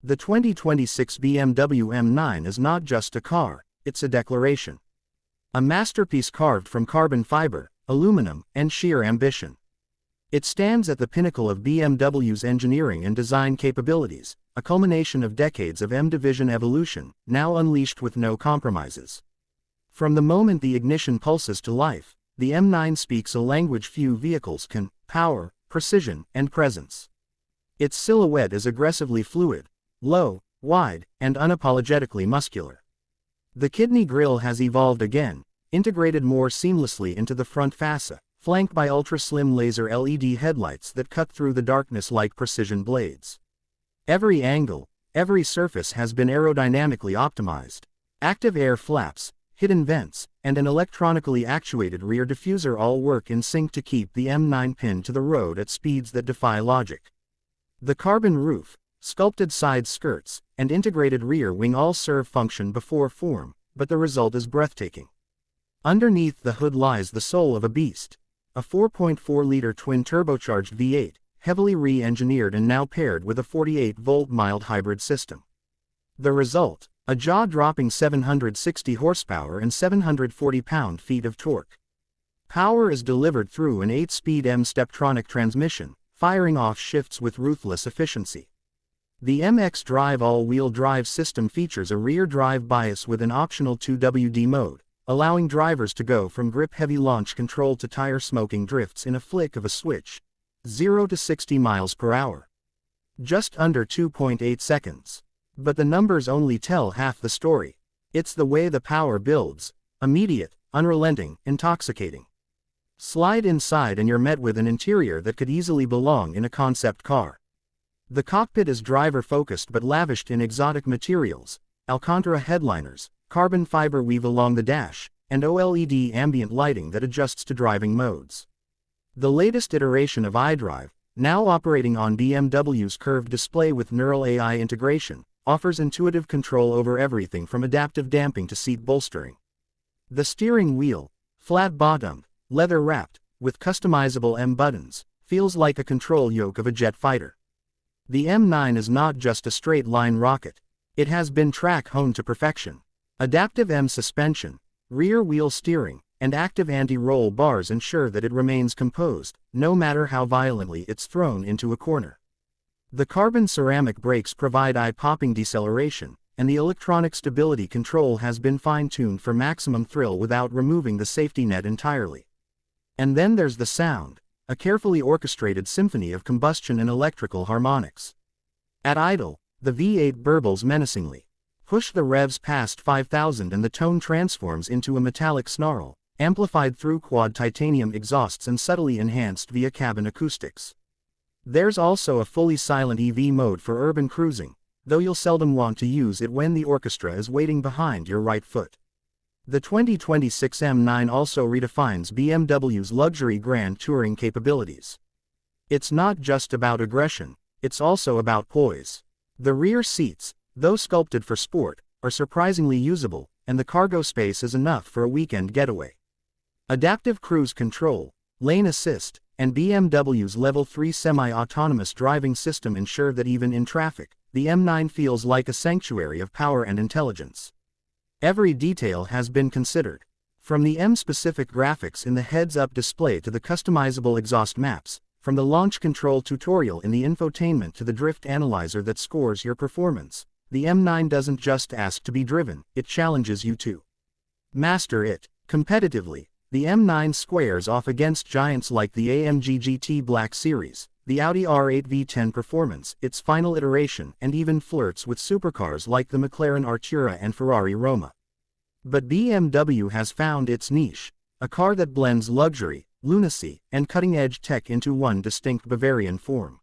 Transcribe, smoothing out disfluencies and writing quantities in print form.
The 2026 BMW M9 is not just a car, it's a declaration. A masterpiece carved from carbon fiber, aluminum, and sheer ambition. It stands at the pinnacle of BMW's engineering and design capabilities, a culmination of decades of M division evolution, now unleashed with no compromises. From the moment the ignition pulses to life, the M9 speaks a language few vehicles can: power, precision, and presence. Its silhouette is aggressively fluid, low, wide, and unapologetically muscular. The kidney grille has evolved again, integrated more seamlessly into the front fascia, flanked by ultra-slim laser LED headlights that cut through the darkness like precision blades. Every angle, every surface has been aerodynamically optimized. Active air flaps, hidden vents, and an electronically actuated rear diffuser all work in sync to keep the M9 pinned to the road at speeds that defy logic. The carbon roof, sculpted side skirts, and integrated rear wing all serve function before form, but the result is breathtaking. Underneath the hood lies the soul of a beast, a 4.4-liter twin-turbocharged V8, heavily re-engineered and now paired with a 48-volt mild hybrid system. The result: a jaw-dropping 760 horsepower and 740 pound-feet of torque. Power is delivered through an 8-speed M-Steptronic transmission, firing off shifts with ruthless efficiency. The MX Drive all-wheel drive system features a rear drive bias with an optional 2WD mode, allowing drivers to go from grip-heavy launch control to tire-smoking drifts in a flick of a switch. 0 to 60 miles per hour. Just under 2.8 seconds. But the numbers only tell half the story. It's the way the power builds: immediate, unrelenting, intoxicating. Slide inside and you're met with an interior that could easily belong in a concept car. The cockpit is driver-focused but lavished in exotic materials: Alcantara headliners, carbon fiber weave along the dash, and OLED ambient lighting that adjusts to driving modes. The latest iteration of iDrive, now operating on BMW's curved display with neural AI integration, offers intuitive control over everything from adaptive damping to seat bolstering. The steering wheel, flat-bottomed, leather-wrapped, with customizable M buttons, feels like a control yoke of a jet fighter. The M9 is not just a straight-line rocket. It has been track-honed to perfection. Adaptive M suspension, rear-wheel steering, and active anti-roll bars ensure that it remains composed, no matter how violently it's thrown into a corner. The carbon ceramic brakes provide eye-popping deceleration, and the electronic stability control has been fine-tuned for maximum thrill without removing the safety net entirely. And then there's the sound, a carefully orchestrated symphony of combustion and electrical harmonics. At idle, the V8 burbles menacingly. Push the revs past 5,000 and the tone transforms into a metallic snarl, amplified through quad titanium exhausts and subtly enhanced via cabin acoustics. There's also a fully silent EV mode for urban cruising, though you'll seldom want to use it when the orchestra is waiting behind your right foot. The 2026 M9 also redefines BMW's luxury grand touring capabilities. It's not just about aggression, it's also about poise. The rear seats, though sculpted for sport, are surprisingly usable, and the cargo space is enough for a weekend getaway. Adaptive cruise control, lane assist, and BMW's Level 3 semi-autonomous driving system ensure that even in traffic, the M9 feels like a sanctuary of power and intelligence. Every detail has been considered. From the M-specific graphics in the heads-up display to the customizable exhaust maps, from the launch control tutorial in the infotainment to the drift analyzer that scores your performance, the M9 doesn't just ask to be driven, it challenges you to master it. Competitively, the M9 squares off against giants like the AMG GT Black Series, the Audi R8 V10 Performance, its final iteration, and even flirts with supercars like the McLaren Artura and Ferrari Roma. But BMW has found its niche, a car that blends luxury, lunacy, and cutting-edge tech into one distinct Bavarian form.